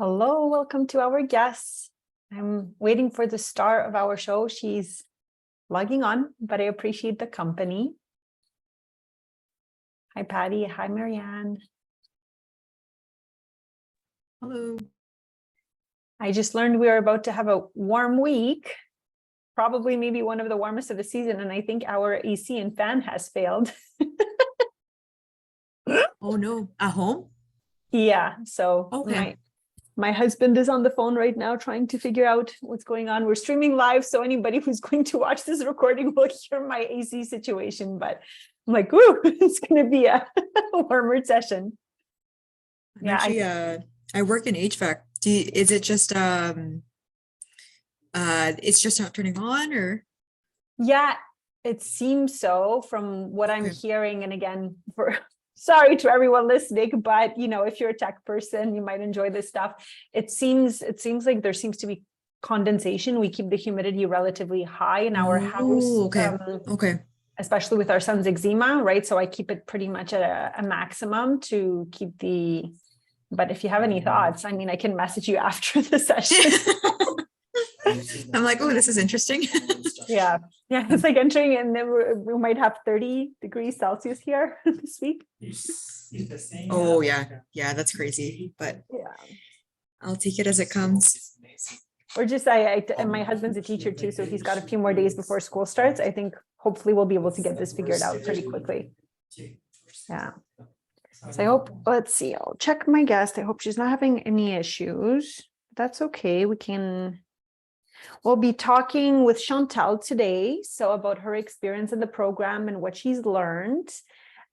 Hello, welcome to our guest. I'm waiting for the star of our show. She's logging on, but I appreciate the company. Hi, Patty. Hi, Marianne. Hello. I just learned we are about to have a warm week, probably maybe one of the warmest of the season, and I think our AC and fan has failed. Oh no, at home? Yeah, so Okay. my husband is on the phone right now trying to figure out what's going on. We're streaming live, so anybody who's going to watch this recording will hear my AC situation, but I'm like, ooh, it's going to be a warmer session. I'm Yeah, actually I work in HVAC. Is it just it's just not turning on or? yeah, it seems so from what I'm Okay. hearing. And again, sorry to everyone listening, but if you're a tech person, you might enjoy this stuff. It seems like there seems to be condensation. We keep the humidity relatively high in our house. Oh, okay. Okay. Especially with our son's eczema, right? So I keep it pretty much at a maximum to keep but if you have any thoughts, I mean, I can message you after the session. I'm like, oh, this is interesting. Yeah. It's like entering, and then we might have 30 degrees Celsius here this week. Oh yeah. Yeah, that's crazy. But Yeah. I'll take it as it comes. Or just and my husband's a teacher too, so he's got a few more days before school starts. I think hopefully we'll be able to get this figured out pretty quickly. Yeah. So I hope, let's see, I'll check my guest. I hope she's not having any issues. That's okay. We'll be talking with Shantelle today. So about her experience in the program and what she's learned.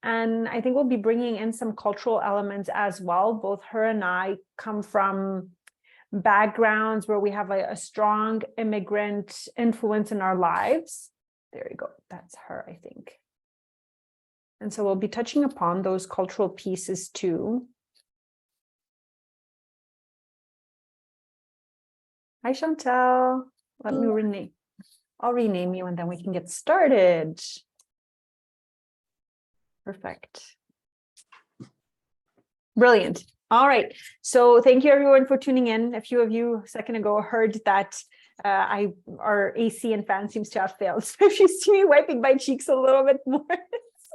And I think we'll be bringing in some cultural elements as well. Both her and I come from backgrounds where we have a strong immigrant influence in our lives. There you go. That's her, I think. And so we'll be touching upon those cultural pieces too. Hi, Shantelle. Let me rename. I'll rename you and then we can get started. Perfect. Brilliant. All right. So thank you everyone for tuning in. A few of you a second ago heard that our AC and fan seems to have failed. So if you see me wiping my cheeks a little bit more,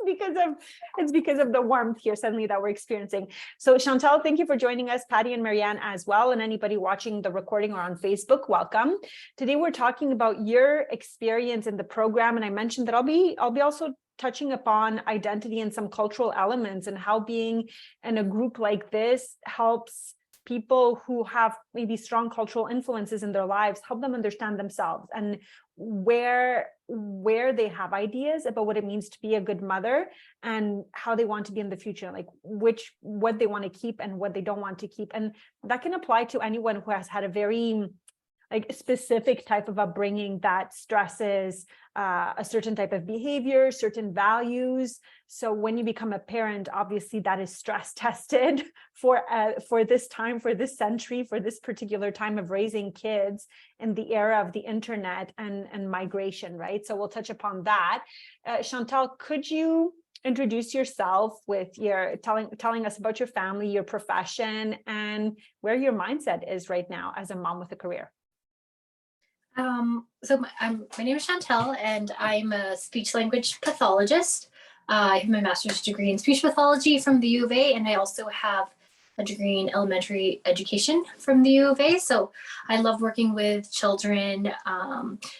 it's because of the warmth here suddenly that we're experiencing. So Shantelle, thank you for joining us, Patty and Marianne as well, and anybody watching the recording or on Facebook, welcome. Today we're talking about your experience in the program, and I mentioned that I'll be also touching upon identity and some cultural elements and how being in a group like this helps people who have maybe strong cultural influences in their lives, help them understand themselves and where they have ideas about what it means to be a good mother and how they want to be in the future, like what they want to keep and what they don't want to keep. And that can apply to anyone who has had a very specific type of upbringing that stresses a certain type of behavior, certain values. So when you become a parent, obviously that is stress tested for this time, for this century, for this particular time of raising kids in the era of the internet and migration, right? So we'll touch upon that. Shantelle, could you introduce yourself with your telling us about your family, your profession, and where your mindset is right now as a mom with a career? My name is Shantelle, and I'm a speech language pathologist. I have my master's degree in speech pathology from the U of A, and I also have a degree in elementary education from the U of A. So I love working with children.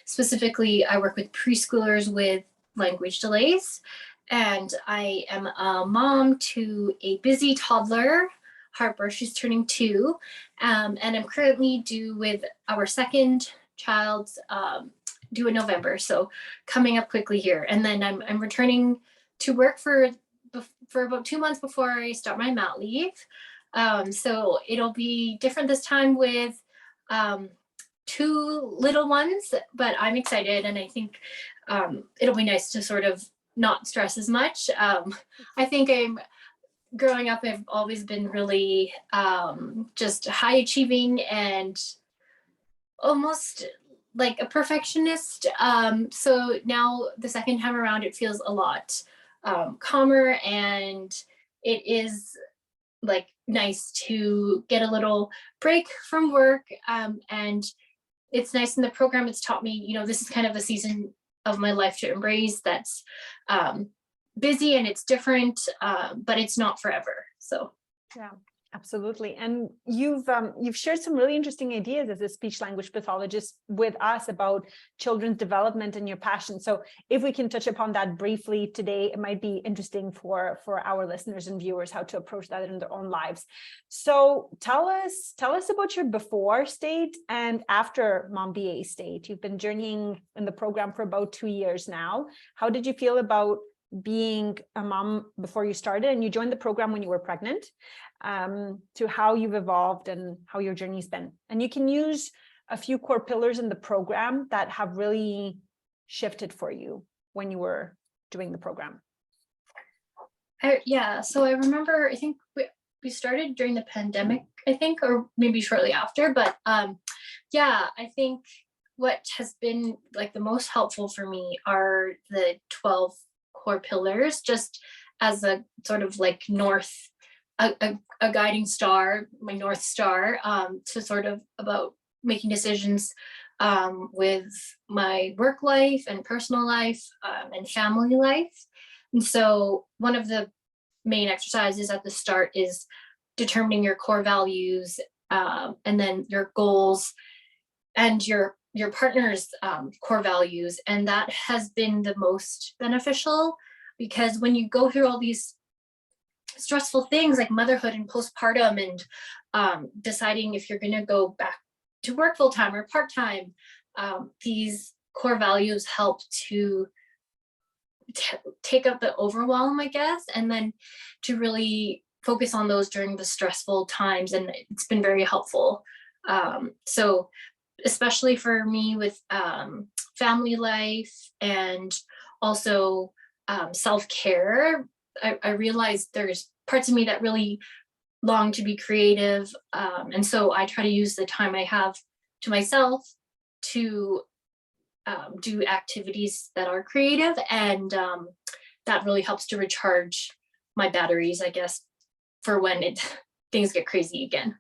Specifically, I work with preschoolers with language delays, and I am a mom to a busy toddler, Harper. She's turning 2, and I'm currently due with our second child's due in November, so coming up quickly here. And then I'm returning to work for about 2 months before I start my mat leave. So it'll be different this time with 2 little ones, but I'm excited, and I think it'll be nice to sort of not stress as much. I think growing up, I've always been really just high achieving and almost like a perfectionist. So now the second time around, it feels a lot calmer, and it is like nice to get a little break from work. And it's nice in the program. It's taught me, you know, this is kind of a season of my life to embrace that's busy and it's different, but it's not forever. So yeah, absolutely. And you've shared some really interesting ideas as a speech language pathologist with us about children's development and your passion. So if we can touch upon that briefly today, it might be interesting for our listeners and viewers how to approach that in their own lives. So tell us about your before state and after MoMBA state. You've been journeying in the program for about 2 years now. How did you feel about being a mom before you started, and you joined the program when you were pregnant, to how you've evolved and how your journey's been? And you can use a few core pillars in the program that have really shifted for you when you were doing the program. yeah, so I remember, I think we started during the pandemic, I think, or maybe shortly after, but yeah, I think what has been like the most helpful for me are the 12 core pillars, just as a sort of like a guiding star, my North Star, to sort of about making decisions with my work life and personal life and family life. And so one of the main exercises at the start is determining your core values, and then your goals and your partner's core values. And that has been the most beneficial, because when you go through all these stressful things like motherhood and postpartum and deciding if you're going to go back to work full-time or part-time, these core values help to take up the overwhelm, I guess, and then to really focus on those during the stressful times. And it's been very helpful. So especially for me with family life and also self-care, I realized there's parts of me that really long to be creative. And so I try to use the time I have to myself to do activities that are creative. And that really helps to recharge my batteries, I guess, for when things get crazy again.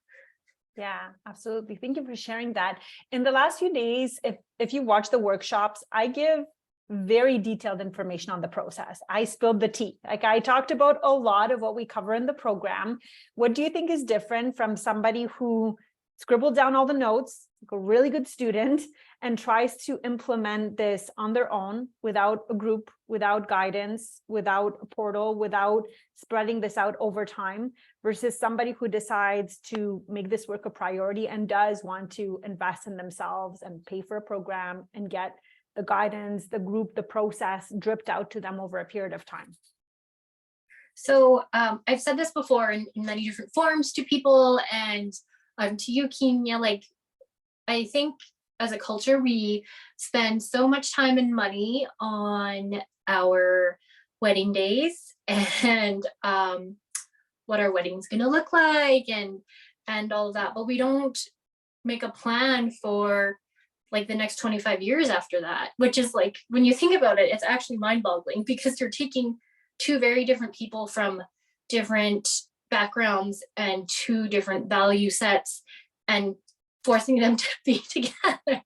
Yeah, absolutely. Thank you for sharing that. In the last few days, if you watch the workshops, I give very detailed information on the process. I spilled the tea. Like, I talked about a lot of what we cover in the program. What do you think is different from somebody who scribbled down all the notes, like a really good student, and tries to implement this on their own without a group, without guidance, without a portal, without spreading this out over time, versus somebody who decides to make this work a priority and does want to invest in themselves and pay for a program and get the guidance, the group, the process dripped out to them over a period of time? So I've said this before in many different forms to people, and to you, Kenya, like, I think as a culture, we spend so much time and money on our wedding days and what our wedding's going to look like and all of that, but we don't make a plan for like the next 25 years after that, which is, like, when you think about it, it's actually mind-boggling, because you're taking two very different people from different backgrounds and two different value sets and forcing them to be together.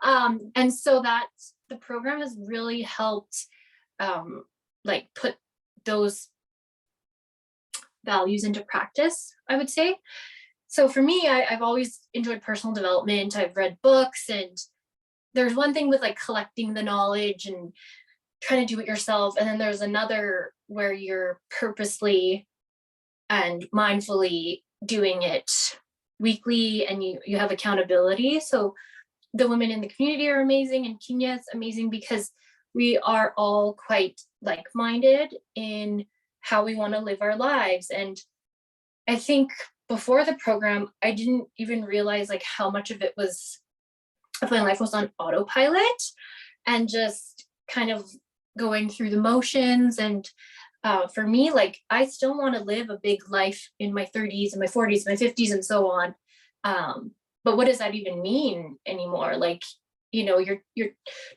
And so that the program has really helped like put those values into practice, I would say. So for me, I've always enjoyed personal development. I've read books, and there's one thing with like collecting the knowledge and trying to do it yourself. And then there's another where you're purposely and mindfully doing it weekly, and you have accountability. So the women in the community are amazing, and Kenya is amazing because we are all quite like-minded in how we want to live our lives. And I think before the program, I didn't even realize like how much of my life was on autopilot and just kind of going through the motions. And for me, like, I still want to live a big life in my 30s and my 40s, my 50s, and so on. But what does that even mean anymore? Like, you know, your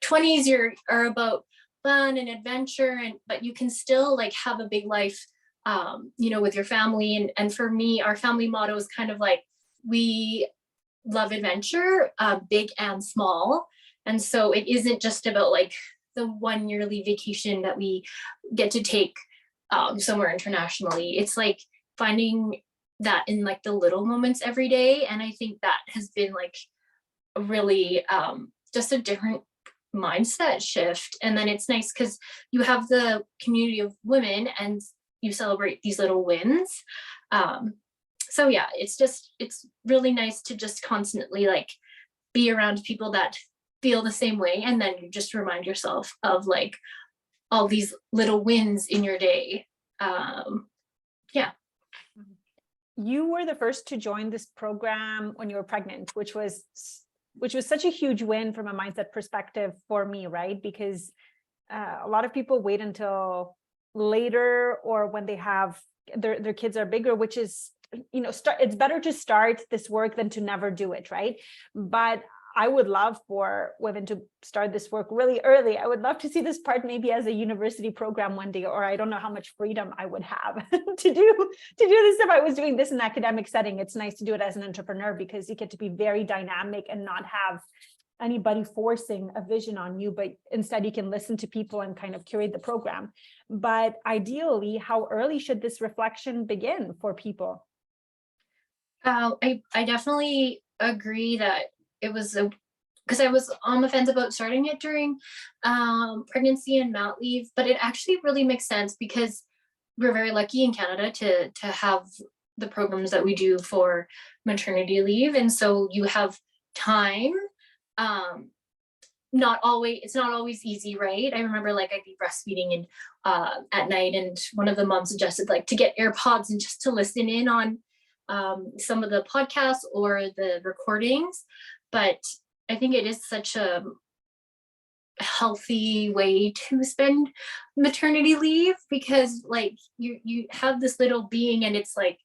20s are about fun and adventure, but you can still like have a big life with your family. And for me, our family motto is kind of like, we love adventure, big and small. And so it isn't just about like the 1 yearly vacation that we get to take somewhere internationally. It's like finding that in like the little moments every day. And I think that has been like really just a different mindset shift. And then it's nice because you have the community of women and you celebrate these little wins. So yeah, it's really nice to just constantly like be around people that feel the same way. And then you just remind yourself of like all these little wins in your day. Yeah. You were the first to join this program when you were pregnant, which was such a huge win from a mindset perspective for me, right? Because a lot of people wait until later or when they have their kids are bigger, which is, it's better to start this work than to never do it, right? But I would love for women to start this work really early. I would love to see this part maybe as a university program one day, or I don't know how much freedom I would have to do this if I was doing this in an academic setting. It's nice to do it as an entrepreneur because you get to be very dynamic and not have anybody forcing a vision on you, but instead you can listen to people and kind of curate the program. But ideally, how early should this reflection begin for people? I definitely agree that it was because I was on the fence about starting it during pregnancy and mat leave, but it actually really makes sense because we're very lucky in Canada to have the programs that we do for maternity leave. And so you have time. It's not always easy, right? I remember like I'd be breastfeeding and at night, and one of the moms suggested like to get AirPods and just to listen in on some of the podcasts or the recordings. But I think it is such a healthy way to spend maternity leave because like you have this little being and it's like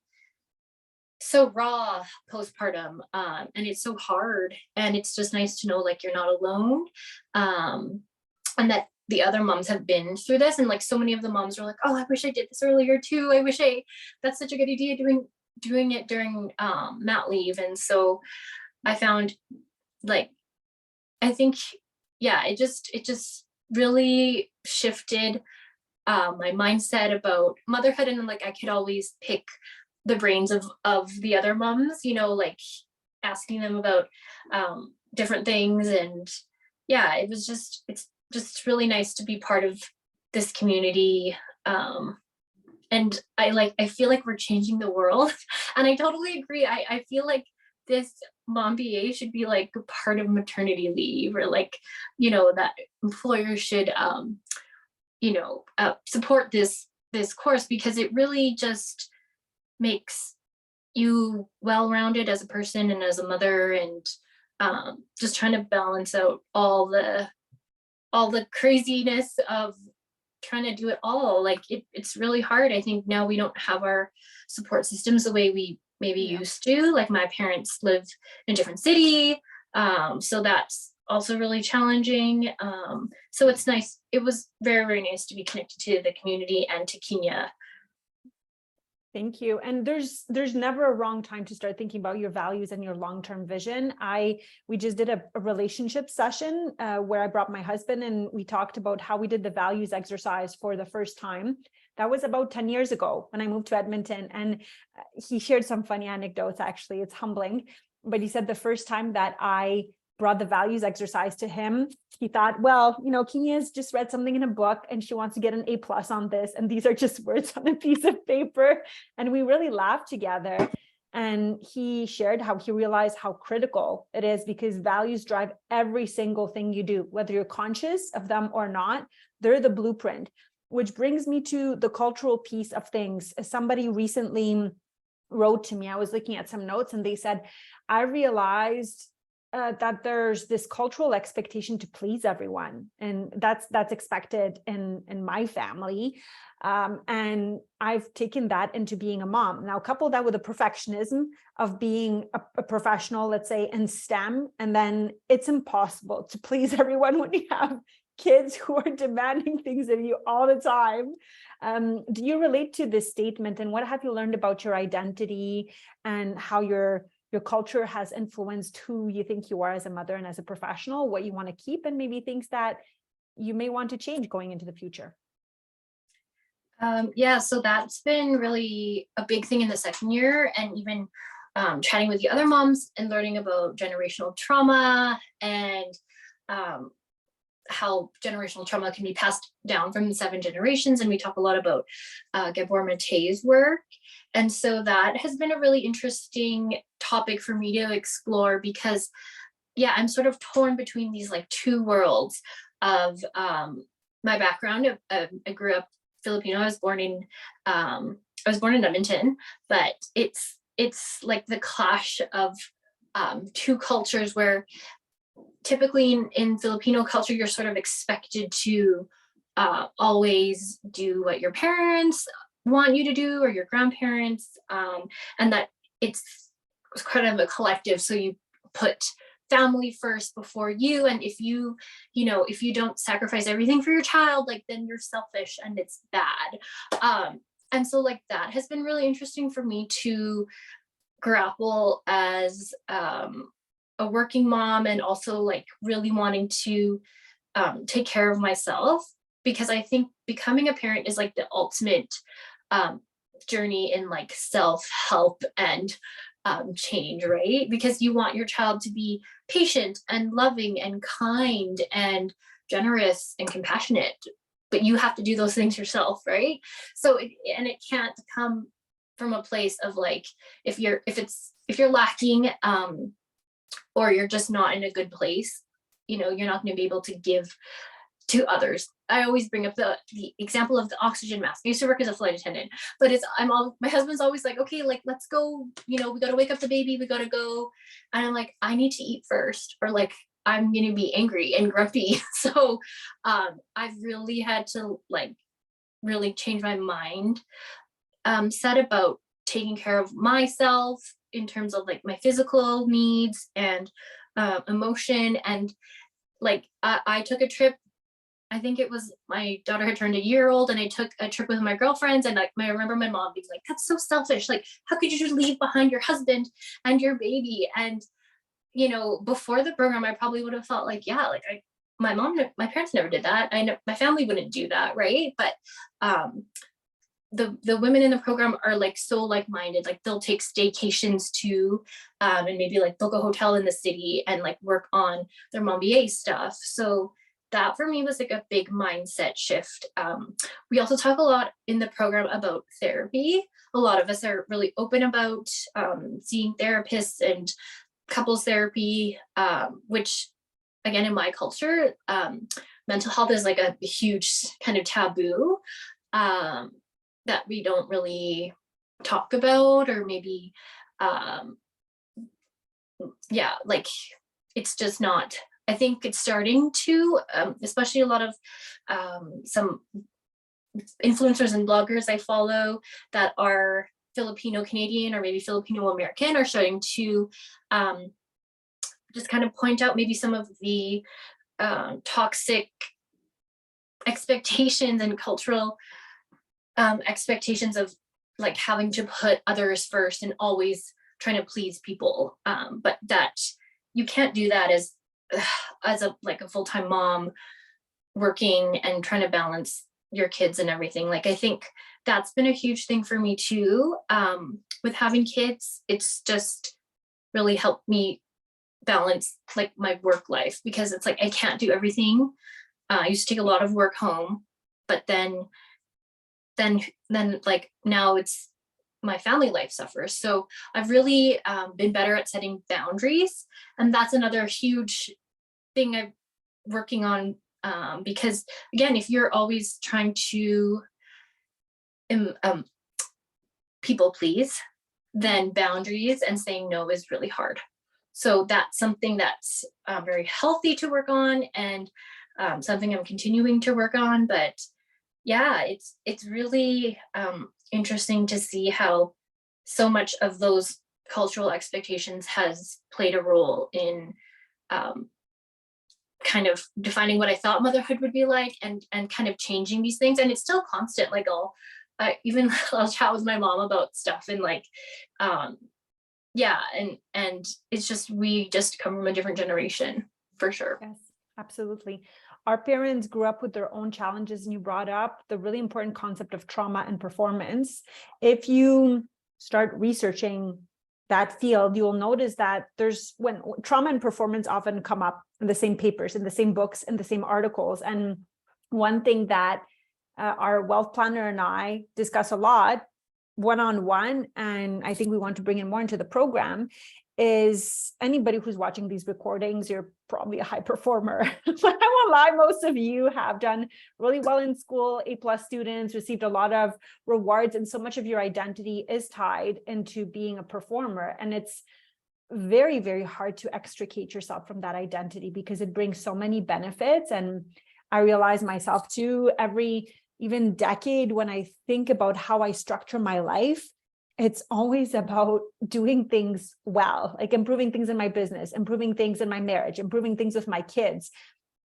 so raw postpartum, and it's so hard, and it's just nice to know like you're not alone, and that the other moms have been through this. And like so many of the moms are like, oh, I wish I did this earlier too. That's such a good idea doing it during mat leave. And so I found like, I think, yeah, it just really shifted my mindset about motherhood. And like I could always pick the brains of the other moms, like asking them about different things. And yeah, it's just really nice to be part of this community. And I feel like we're changing the world. And I totally agree. I feel like this MoMBA should be like a part of maternity leave, or like, that employers should, support this course, because it really just makes you well-rounded as a person and as a mother, and just trying to balance out all the craziness of trying to do it all. Like it's really hard. I think now we don't have our support systems the way we maybe used to. Like my parents live in a different city, so that's also really challenging. So it's nice. It was very, very nice to be connected to the community and to Kenya. Thank you. And there's never a wrong time to start thinking about your values and your long-term vision. We just did a relationship session where I brought my husband, and we talked about how we did the values exercise for the first time. That was about 10 years ago when I moved to Edmonton, and he shared some funny anecdotes. Actually, it's humbling, but he said the first time that I brought the values exercise to him, he thought, well, Kenya's just read something in a book and she wants to get an A+ on this, and these are just words on a piece of paper. And we really laughed together. And he shared how he realized how critical it is, because values drive every single thing you do, whether you're conscious of them or not. They're the blueprint, which brings me to the cultural piece of things. Somebody recently wrote to me, I was looking at some notes, and they said, I realized that there's this cultural expectation to please everyone, and that's expected in my family, and I've taken that into being a mom. Now, couple that with a perfectionism of being a professional, let's say in STEM, and then it's impossible to please everyone when you have kids who are demanding things of you all the time. Do you relate to this statement, and what have you learned about your identity and how your culture has influenced who you think you are as a mother and as a professional, what you want to keep, and maybe things that you may want to change going into the future? Yeah, so that's been really a big thing in the second year, and even chatting with the other moms and learning about generational trauma and how generational trauma can be passed down from the 7 generations. And we talk a lot about Gabor Mate's work. And so that has been a really interesting topic for me to explore, because yeah, I'm sort of torn between these like 2 worlds of my background. I grew up Filipino. I was born in Edmonton, but it's like the clash of 2 cultures, where typically in Filipino culture, you're sort of expected to always do what your parents want you to do, or your grandparents, and that it's kind of a collective. So you put family first before you, and if you don't sacrifice everything for your child, like, then you're selfish and it's bad. And so like that has been really interesting for me to grapple as a working mom, and also like really wanting to take care of myself, because I think becoming a parent is like the ultimate journey in like self-help and change, right? Because you want your child to be patient and loving and kind and generous and compassionate, but you have to do those things yourself, right? So it can't come from a place of like, if you're lacking or you're just not in a good place, you're not going to be able to give to others. I always bring up the example of the oxygen mask. I used to work as a flight attendant, but my husband's always like, okay, like, let's go, we got to wake up the baby, we got to go. And I'm like, I need to eat first, or like, I'm going to be angry and grumpy. So I've really had to like really change my mind set about taking care of myself in terms of like my physical needs and emotion. And like I took a trip, I think it was my daughter had turned 1 year old, and I took a trip with my girlfriends, and like I remember my mom being like, that's so selfish, like how could you just leave behind your husband and your baby? And before the program, I probably would have felt like, yeah, like my parents never did that. I know my family wouldn't do that, right? But the women in the program are like so like-minded, like they'll take staycations too, and maybe like they'll go hotel in the city and like work on their MoMBA stuff. So that for me was like a big mindset shift. We also talk a lot in the program about therapy. A lot of us are really open about seeing therapists and couples therapy, which again, in my culture, mental health is like a huge kind of taboo that we don't really talk about, or maybe, yeah, like it's just not. I think it's starting to, especially a lot of some influencers and bloggers I follow that are Filipino Canadian or maybe Filipino American are starting to just kind of point out maybe some of the toxic expectations and cultural expectations of like having to put others first and always trying to please people, but that you can't do that as a full-time mom working and trying to balance your kids and everything. Like I think that's been a huge thing for me too, with having kids. It's just really helped me balance like my work life, because it's like I can't do everything. I used to take a lot of work home, but then like now it's my family life suffers. So I've really been better at setting boundaries, and that's another huge thing I'm working on, because again, if you're always trying to people please, then boundaries and saying no is really hard. So that's something that's very healthy to work on, and something I'm continuing to work on. But yeah, it's really interesting to see how so much of those cultural expectations has played a role in kind of defining what I thought motherhood would be like, and kind of changing these things. And it's still constant. Like I'll chat with my mom about stuff, and like, yeah, and it's just, we just come from a different generation for sure. Yes, absolutely. Our parents grew up with their own challenges, and you brought up the really important concept of trauma and performance. If you start researching that field, you will notice that when trauma and performance often come up in the same papers, in the same books, in the same articles. And one thing that our wealth planner and I discuss a lot one-on-one, and I think we want to bring in more into the program, is anybody who's watching these recordings, you're probably a high performer. I won't lie, most of you have done really well in school, A+ students, received a lot of rewards, and so much of your identity is tied into being a performer. And it's very, very hard to extricate yourself from that identity because it brings so many benefits. And I realize myself too, every even decade, when I think about how I structure my life, it's always about doing things well, like improving things in my business, improving things in my marriage, improving things with my kids.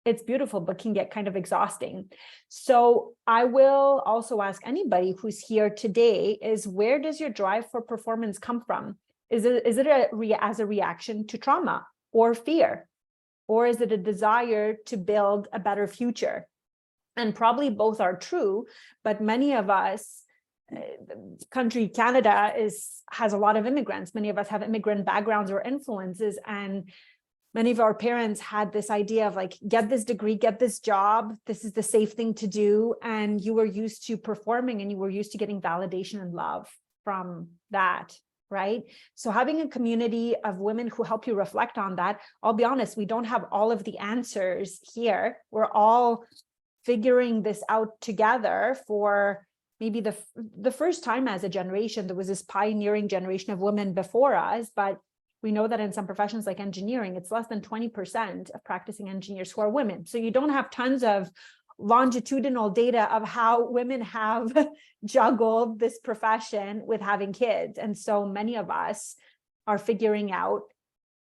It's beautiful, but can get kind of exhausting. So I will also ask anybody who's here today is, where does your drive for performance come from? Is it as a reaction to trauma or fear? Or is it a desire to build a better future? And probably both are true, but many of us, country Canada has a lot of immigrants. Many of us have immigrant backgrounds or influences, and many of our parents had this idea of like, get this degree, get this job, this is the safe thing to do. And you were used to performing, and you were used to getting validation and love from that, right? So having a community of women who help you reflect on that, I'll be honest, we don't have all of the answers here. We're all figuring this out together for maybe the first time as a generation. There was this pioneering generation of women before us, but we know that in some professions like engineering, it's less than 20% of practicing engineers who are women. So you don't have tons of longitudinal data of how women have juggled this profession with having kids. And so many of us are figuring out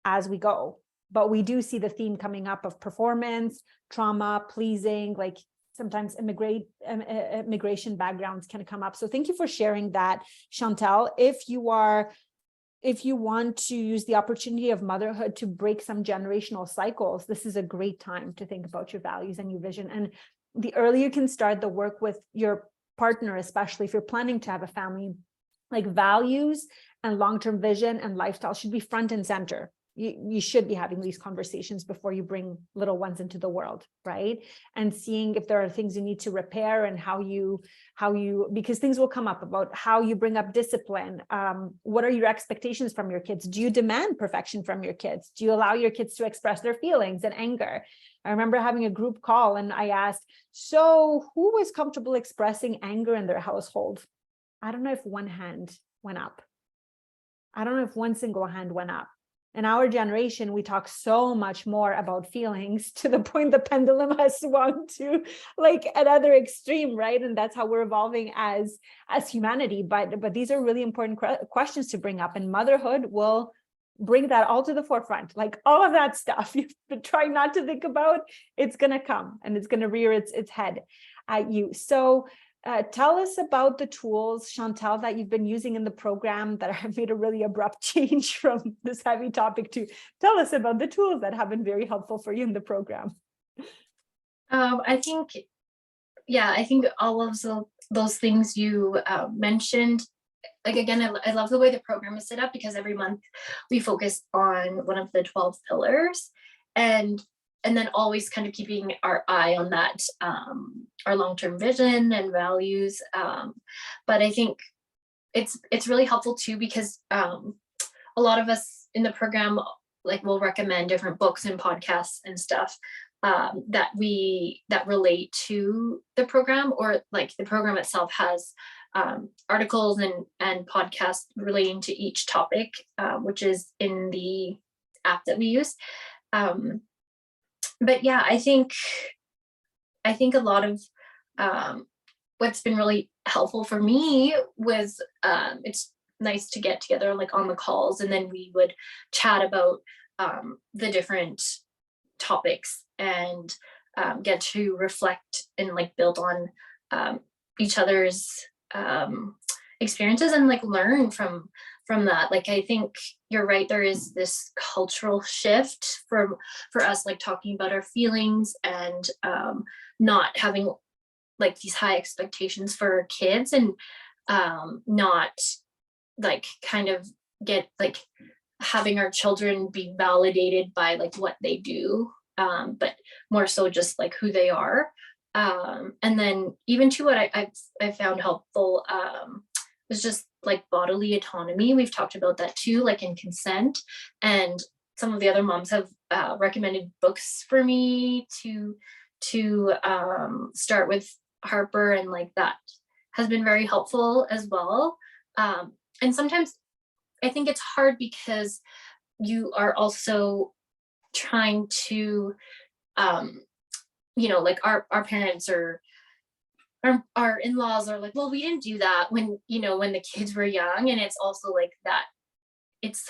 as we go. But we do see the theme coming up of performance, trauma, pleasing, like sometimes immigration backgrounds can come up. So thank you for sharing that, Shantelle. If you want to use the opportunity of motherhood to break some generational cycles, this is a great time to think about your values and your vision. And the earlier you can start the work with your partner, especially if you're planning to have a family, like values and long-term vision and lifestyle should be front and center. You should be having these conversations before you bring little ones into the world, right? And seeing if there are things you need to repair, and how you, because things will come up about how you bring up discipline. What are your expectations from your kids? Do you demand perfection from your kids? Do you allow your kids to express their feelings and anger? I remember having a group call, and I asked, so who was comfortable expressing anger in their household? I don't know if one hand went up. I don't know if one single hand went up. In our generation, we talk so much more about feelings, to the point the pendulum has swung to like another extreme, right? And that's how we're evolving as humanity. But these are really important questions to bring up, and motherhood will bring that all to the forefront. Like all of that stuff you've been trying not to think about, it's going to come, and it's going to rear its head at you. So tell us about the tools, Shantelle, that you've been using in the program that have made a really abrupt change from this heavy topic to tell us about the tools that have been very helpful for you in the program. I think all of those things you mentioned, like, again, I love the way the program is set up, because every month we focus on one of the 12 pillars, and then always kind of keeping our eye on that, our long-term vision and values. But I think it's really helpful too, because a lot of us in the program, like, will recommend different books and podcasts and stuff that relate to the program, or like the program itself has articles and podcasts relating to each topic, which is in the app that we use. But yeah, I think a lot of what's been really helpful for me was, it's nice to get together like on the calls, and then we would chat about the different topics and get to reflect and like build on each other's experiences and like learn from that. Like, I think you're right, there is this cultural shift for us, like talking about our feelings and not having like these high expectations for our kids, and not like kind of get like having our children be validated by like what they do, but more so just like who they are. And then even to what I found helpful was just like bodily autonomy. We've talked about that too, like in consent. And some of the other moms have recommended books for me to start with Harper, and like that has been very helpful as well. And sometimes I think it's hard because you are also trying to, you know, like our parents or our in-laws are like, well, we didn't do that when, you know, when the kids were young. And it's also like that, it's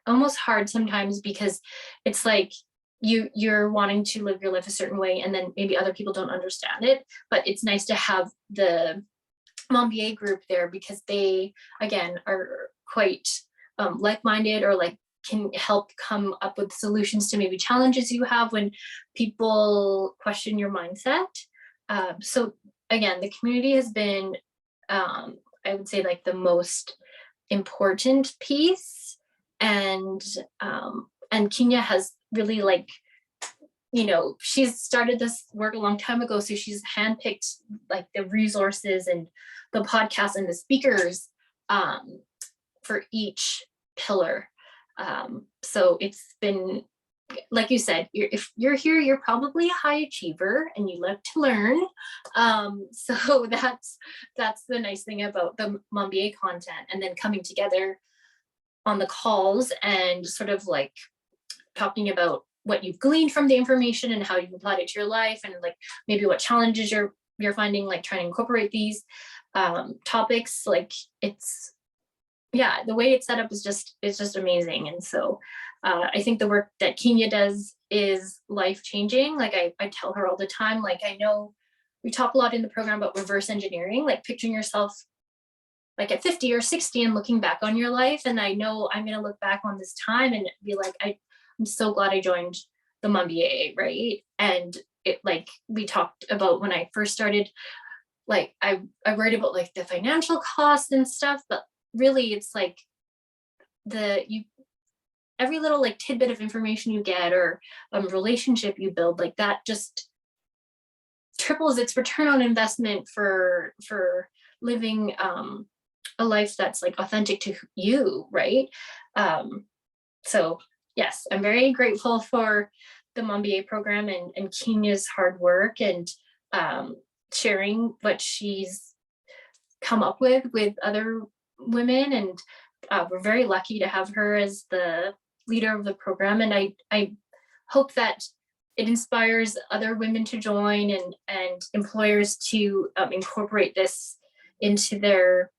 almost hard sometimes because it's like you're wanting to live your life a certain way, and then maybe other people don't understand it. But it's nice to have the MoMBA group there because they, again, are quite like-minded, or like can help come up with solutions to maybe challenges you have when people question your mindset. So again, the community has been, I would say, like the most important piece. And Kenya has really, like, you know, she's started this work a long time ago, so she's handpicked like the resources and the podcasts and the speakers for each pillar. So it's been, like you said, if you're here, you're probably a high achiever and you love to learn. So that's the nice thing about the MoMBA content, and then coming together on the calls and sort of like talking about what you've gleaned from the information and how you've applied it to your life, and like maybe what challenges you're finding, like trying to incorporate these topics. Like, it's, yeah, the way it's set up is just amazing. And so I think the work that Kenya does is life-changing. Like I tell her all the time, like, I know we talk a lot in the program about reverse engineering, like picturing yourself like at 50 or 60 and looking back on your life. And I know I'm going to look back on this time and be like, I'm so glad I joined the MoMBA, right? And it, like we talked about when I first started, like I worried about like the financial costs and stuff, but really it's like every little like tidbit of information you get, or relationship you build, like that just triples its return on investment for living a life that's like authentic to you, right? So yes, I'm very grateful for the MoMBA program and Kenya's hard work and sharing what she's come up with other women. And we're very lucky to have her as the leader of the program. And I hope that it inspires other women to join and employers to incorporate this into their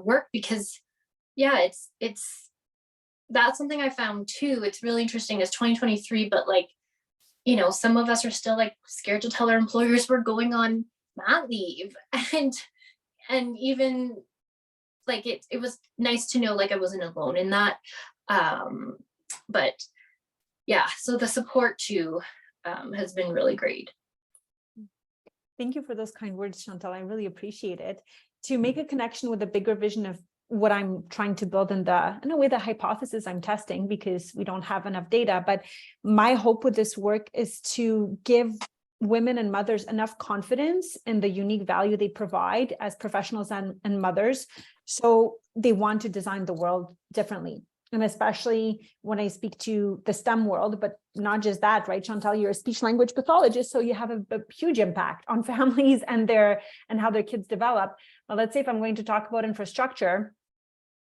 work, because yeah, it's that's something I found too. It's really interesting. It's 2023, but like, you know, some of us are still like scared to tell our employers we're going on mat leave, and even like it was nice to know like I wasn't alone in that. But yeah, so the support too has been really great. Thank you for those kind words, Shantelle. I really appreciate it. To make a connection with the bigger vision of what I'm trying to build in a way, the hypothesis I'm testing, because we don't have enough data. But my hope with this work is to give women and mothers enough confidence in the unique value they provide as professionals and mothers, so they want to design the world differently. And especially when I speak to the STEM world, but not just that, right? Shantelle, you're a speech language pathologist, so you have a huge impact on families and how their kids develop. But let's say if I'm going to talk about infrastructure,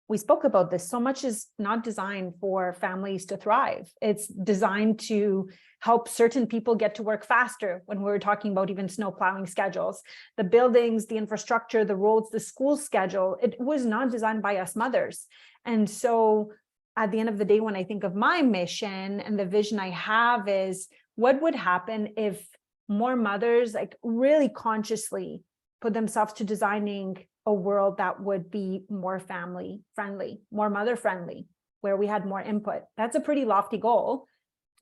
we spoke about this. So much is not designed for families to thrive. It's designed to help certain people get to work faster. When we're talking about even snow plowing schedules, the buildings, the infrastructure, the roads, the school schedule, it was not designed by us mothers. And so at the end of the day, when I think of my mission and the vision I have is what would happen if more mothers like really consciously put themselves to designing a world that would be more family friendly, more mother friendly, where we had more input. That's a pretty lofty goal,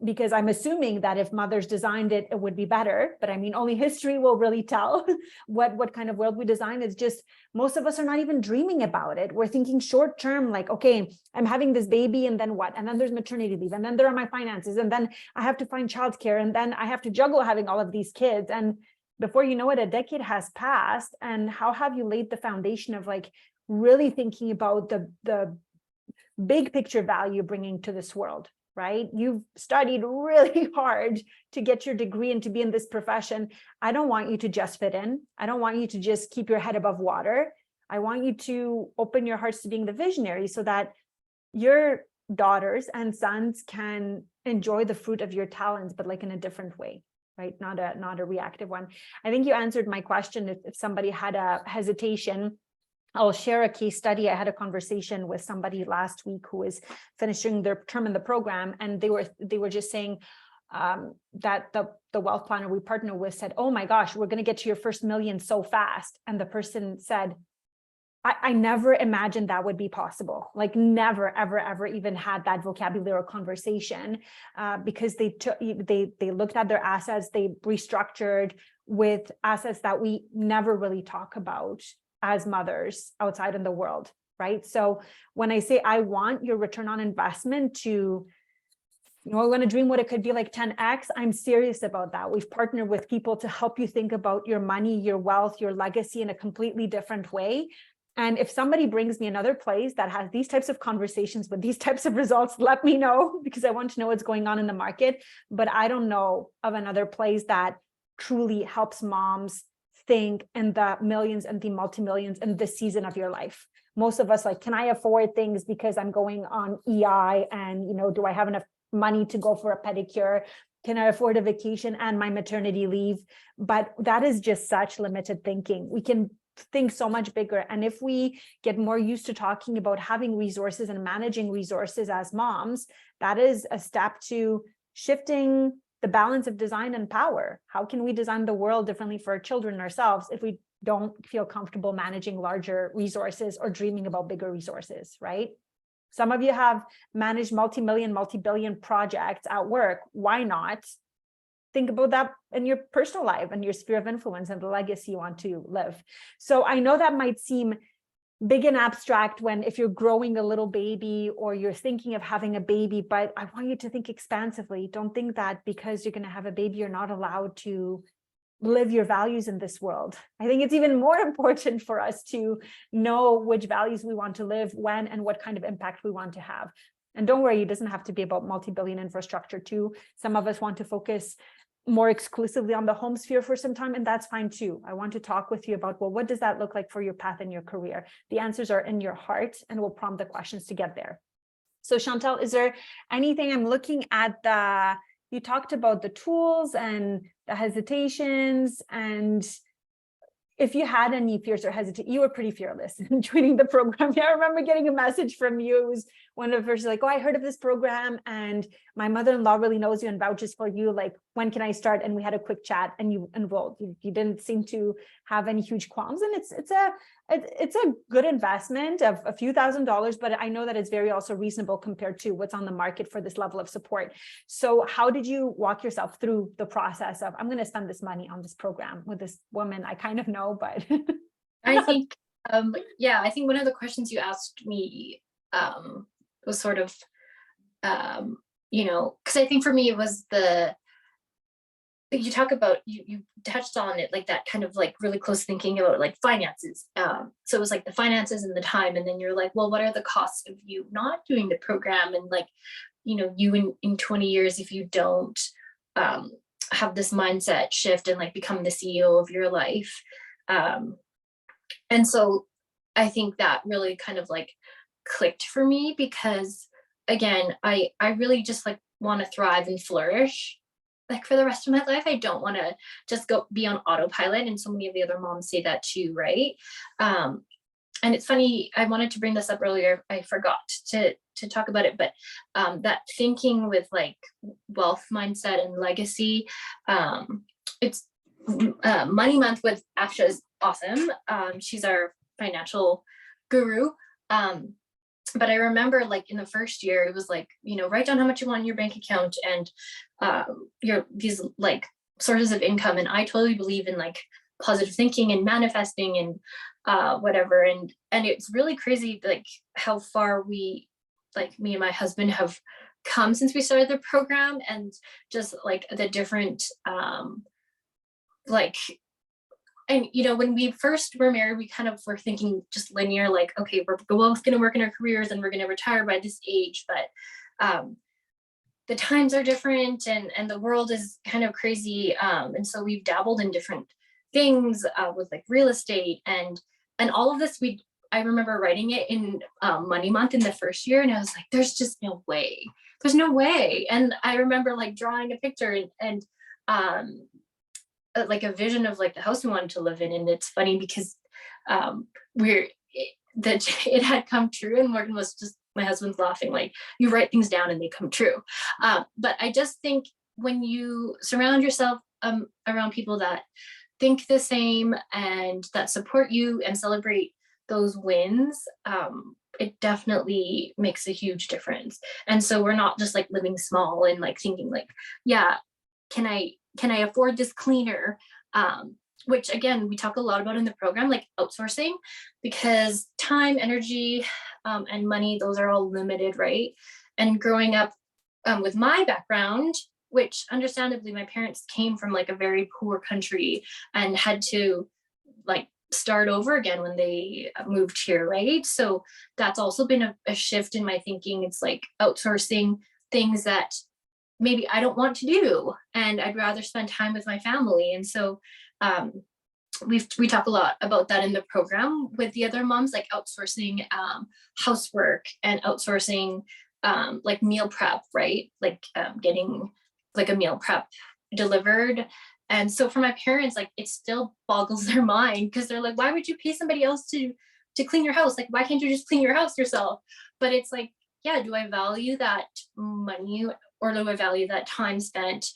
because I'm assuming that if mothers designed it, it would be better. But I mean, only history will really tell what kind of world we design. It's just, most of us are not even dreaming about it. We're thinking short term, like, okay, I'm having this baby and then what? And then there's maternity leave, and then there are my finances, and then I have to find childcare, and then I have to juggle having all of these kids. And before you know it, a decade has passed. And how have you laid the foundation of like really thinking about the big picture value bringing to this world? Right? You've studied really hard to get your degree and to be in this profession. I don't want you to just fit in. I don't want you to just keep your head above water. I want you to open your hearts to being the visionary so that your daughters and sons can enjoy the fruit of your talents, but like in a different way, right? Not a reactive one. I think you answered my question. If somebody had a hesitation, I'll share a case study. I had a conversation with somebody last week who is finishing their term in the program, and they were just saying that the wealth planner we partner with said, "Oh my gosh, we're going to get to your first million so fast." And the person said, I never imagined that would be possible. Like never, ever even had that vocabulary or conversation, because they looked at their assets, they restructured with assets that we never really talk about as mothers outside in the world, right? So when I say I want your return on investment to, I want to dream what it could be like 10x, I'm serious about that. We've partnered with people to help you think about your money, your wealth, your legacy in a completely different way. And if somebody brings me another place that has these types of conversations with these types of results, let me know, because I want to know what's going on in the market. But I don't know of another place that truly helps moms think in the millions and the multi-millions in this season of your life. Most of us like, can I afford things because I'm going on EI, and do I have enough money to go for a pedicure? Can I afford a vacation and my maternity leave? But that is just such limited thinking. We can think so much bigger. And if we get more used to talking about having resources and managing resources as moms, that is a step to shifting the balance of design and power. How can we design the world differently for our children and ourselves if we don't feel comfortable managing larger resources or dreaming about bigger resources, right? Some of you have managed multi-million, multi-billion projects at work. Why not think about that in your personal life and your sphere of influence and the legacy you want to live? So I know that might seem big and abstract if you're growing a little baby or you're thinking of having a baby, but I want you to think expansively. Don't think that because you're going to have a baby, you're not allowed to live your values in this world. I think it's even more important for us to know which values we want to live, when, and what kind of impact we want to have. And don't worry, it doesn't have to be about multi-billion infrastructure too. Some of us want to focus more exclusively on the home sphere for some time, and that's fine too. I want to talk with you about, well, what does that look like for your path in your career? The answers are in your heart, and we'll prompt the questions to get there. So Shantelle, is there anything? I'm looking at you talked about the tools and the hesitations, and if you had any fears or hesitation, you were pretty fearless in joining the program. Yeah, I remember getting a message from you. It was one of the first, like, oh, I heard of this program and my mother-in-law really knows you and vouches for you. Like, when can I start? And we had a quick chat and you enrolled. You didn't seem to have any huge qualms. And it's a good investment of a few $1,000s, but I know that it's very also reasonable compared to what's on the market for this level of support. So how did you walk yourself through the process of, I'm going to spend this money on this program with this woman I kind of know, but I think, I think one of the questions you asked me was sort of, because I think for me, it was you talk about, you touched on it, like that kind of like really close thinking about like finances. So it was like the finances and the time, and then you're like, well, what are the costs of you not doing the program? And like, you in 20 years, if you don't have this mindset shift and like become the CEO of your life. And so I think that really kind of like clicked for me, because again, I really just like want to thrive and flourish like for the rest of my life. I don't want to just go be on autopilot. And so many of the other moms say that too, right? and it's funny, I wanted to bring this up earlier, I forgot to talk about it, but that thinking with like wealth mindset and legacy, it's money month with Asha is awesome. She's our financial guru. But I remember like in the first year, it was like, you know, write down how much you want in your bank account and your these like sources of income. And I totally believe in like positive thinking and manifesting and whatever. And it's really crazy like how far we, like me and my husband, have come since we started the program, and just like the different like, and you know, when we first were married, we kind of were thinking just linear, like, okay, we're both going to work in our careers and we're going to retire by this age. But the times are different, and the world is kind of crazy. And so we've dabbled in different things with like real estate and all of this. I remember writing it in Money Month in the first year, and I was like, there's just no way. There's no way. And I remember like drawing a picture and like a vision of like the house we wanted to live in. And it's funny because it had come true, and Morgan was just, my husband's laughing, like, you write things down and they come true. But I just think when you surround yourself around people that think the same and that support you and celebrate those wins, it definitely makes a huge difference. And so we're not just like living small and like thinking like, yeah, can I afford this cleaner? Which again, we talk a lot about in the program, like outsourcing, because time, energy, and money, those are all limited, right? And growing up with my background, which understandably my parents came from like a very poor country and had to like start over again when they moved here, right? So that's also been a shift in my thinking. It's like outsourcing things that maybe I don't want to do, and I'd rather spend time with my family. And so we talk a lot about that in the program with the other moms, like outsourcing housework and outsourcing like meal prep, right? Like getting like a meal prep delivered. And so for my parents, like it still boggles their mind, because they're like, why would you pay somebody else to clean your house? Like, why can't you just clean your house yourself? But it's like, yeah, do I value that money, or do I value that time spent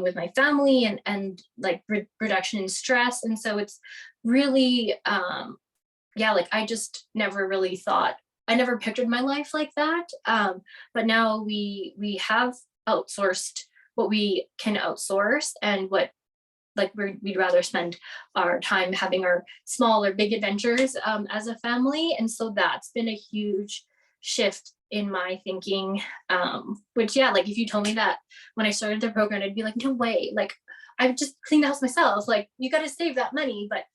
with my family and like reduction in stress? And so it's really, yeah, like I just never really thought, I never pictured my life like that. But now we have outsourced what we can outsource, and what like we'd rather spend our time having our small or big adventures as a family. And so that's been a huge shift in my thinking, which, yeah, like if you told me that when I started the program, I'd be like, no way, like I've just cleaned the house myself, like you got to save that money. But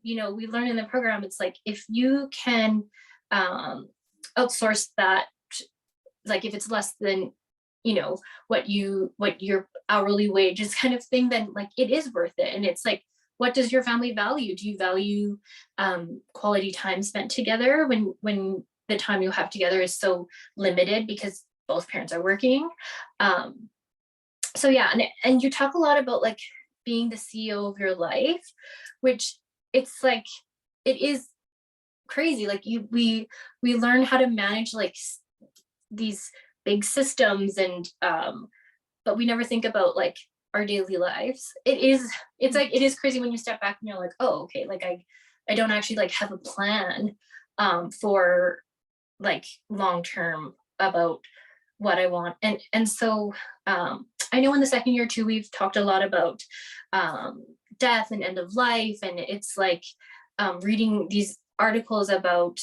you know, we learn in the program, it's like if you can outsource that, like if it's less than, you know, what your hourly wage is, kind of thing, then like it is worth it. And it's like, what does your family value? Do you value quality time spent together when the time you have together is so limited because both parents are working? So yeah, and you talk a lot about like being the CEO of your life, which it's like, it is crazy. Like we learn how to manage like these big systems, and but we never think about like our daily lives. It's like, it is crazy when you step back and you're like, oh, okay, like I don't actually like have a plan for like long term about what I want. And so I know in the second year too, we've talked a lot about death and end of life, and it's like reading these articles about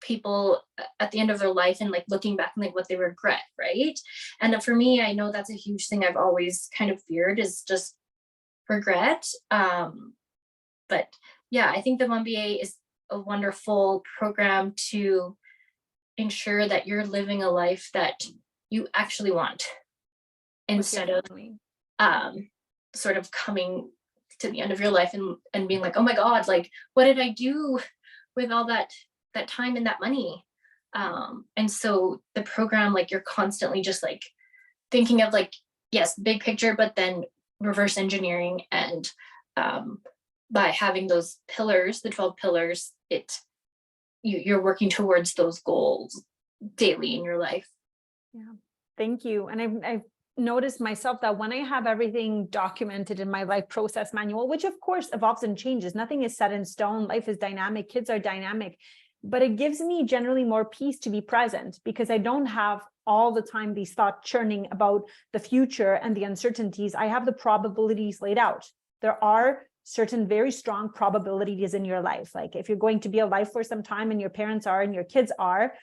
people at the end of their life and like looking back and like what they regret, right? And for me, I know that's a huge thing I've always kind of feared, is just regret. But yeah, I think the MoMBA is a wonderful program to ensure that you're living a life that you actually want, instead of sort of coming to the end of your life and being like, oh my God, like what did I do with all that time and that money? And so the program, like you're constantly just like thinking of like, yes, big picture, but then reverse engineering. And by having those pillars, the 12 pillars, it you're working towards those goals daily in your life. Yeah, thank you. And I've noticed myself that when I have everything documented in my life process manual, which of course evolves and changes, nothing is set in stone, life is dynamic, kids are dynamic, but it gives me generally more peace to be present because I don't have all the time these thoughts churning about the future and the uncertainties. I have the probabilities laid out. There are certain very strong probabilities in your life. Like if you're going to be alive for some time and your parents are and your kids are,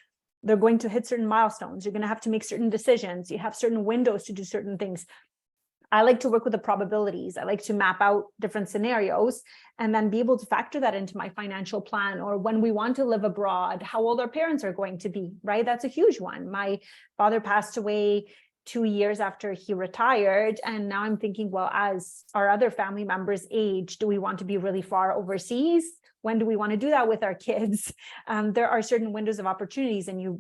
they're going to hit certain milestones. You're going to have to make certain decisions. You have certain windows to do certain things. I like to work with the probabilities. I like to map out different scenarios and then be able to factor that into my financial plan, or when we want to live abroad, how old our parents are going to be, right? That's a huge one. My father passed away 2 years after he retired. And now I'm thinking, well, as our other family members age, do we want to be really far overseas? When do we want to do that with our kids? There are certain windows of opportunities, and you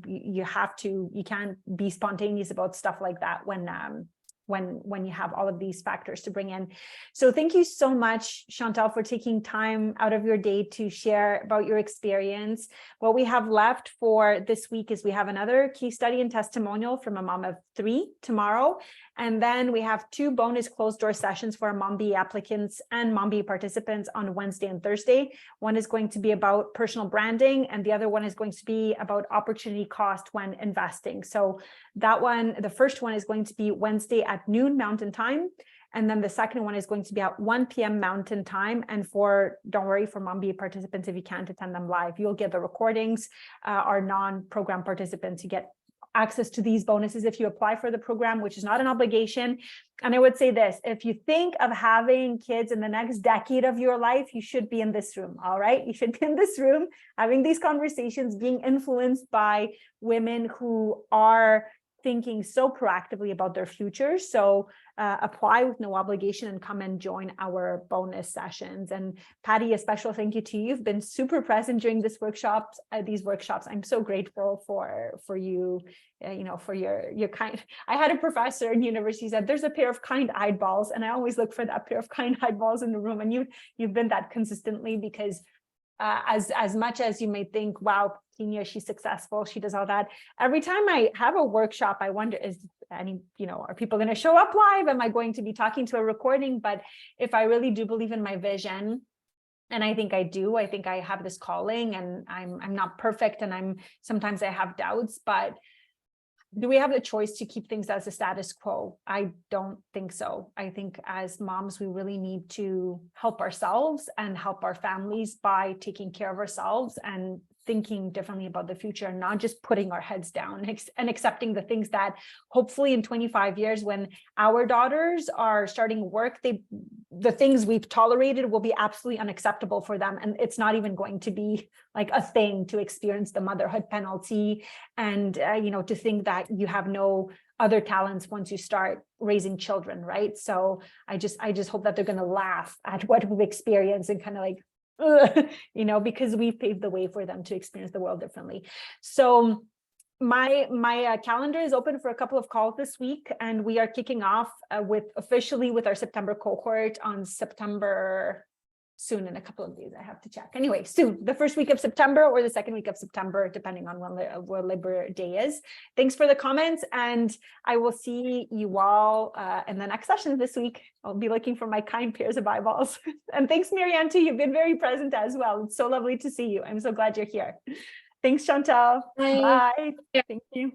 can't be spontaneous about stuff like that when you have all of these factors to bring in. So thank you so much, Shantelle, for taking time out of your day to share about your experience. What we have left for this week is we have another case study and testimonial from a mom of 3 tomorrow. And then we have 2 bonus closed door sessions for our MoMBA applicants and MoMBA participants on Wednesday and Thursday. One is going to be about personal branding, and the other one is going to be about opportunity cost when investing. So that one, the first one is going to be Wednesday at noon Mountain Time. And then the second one is going to be at 1 p.m. Mountain Time. And don't worry, for MoMBA participants, if you can't attend them live, you'll get the recordings. Our non-program participants, you get access to these bonuses if you apply for the program, which is not an obligation. And I would say this, if you think of having kids in the next decade of your life, you should be in this room, all right? You should be in this room, having these conversations, being influenced by women who are thinking so proactively about their future. So apply with no obligation and come and join our bonus sessions. And Patty, a special thank you to you. You've been super present during these workshops. I'm so grateful for you, for your kind. I had a professor in university said, there's a pair of kind eyeballs. And I always look for that pair of kind eyeballs in the room. And you've been that consistently, because as much as you may think, wow, Kenya, she's successful, she does all that. Every time I have a workshop, I wonder, are people going to show up live? Am I going to be talking to a recording? But if I really do believe in my vision, and I think I do, I think I have this calling, and I'm not perfect, and sometimes I have doubts, but do we have the choice to keep things as a status quo? I don't think so. I think as moms, we really need to help ourselves and help our families by taking care of ourselves and thinking differently about the future, and not just putting our heads down and accepting the things that hopefully in 25 years, when our daughters are starting work, the things we've tolerated will be absolutely unacceptable for them. And it's not even going to be like a thing to experience the motherhood penalty, and to think that you have no other talents once you start raising children, right? So I just hope that they're going to laugh at what we've experienced and kind of like, because we've paved the way for them to experience the world differently. So my calendar is open for a couple of calls this week, and we are kicking off officially with our September cohort on September soon, in a couple of days. I have to check. Anyway, soon, the first week of September or the second week of September, depending on when Labor Day is. Thanks for the comments, and I will see you all in the next session this week. I'll be looking for my kind pairs of eyeballs. And thanks, Marianne, too. You've been very present as well. It's so lovely to see you. I'm so glad you're here. Thanks, Shantelle. Bye. Bye. Thank you.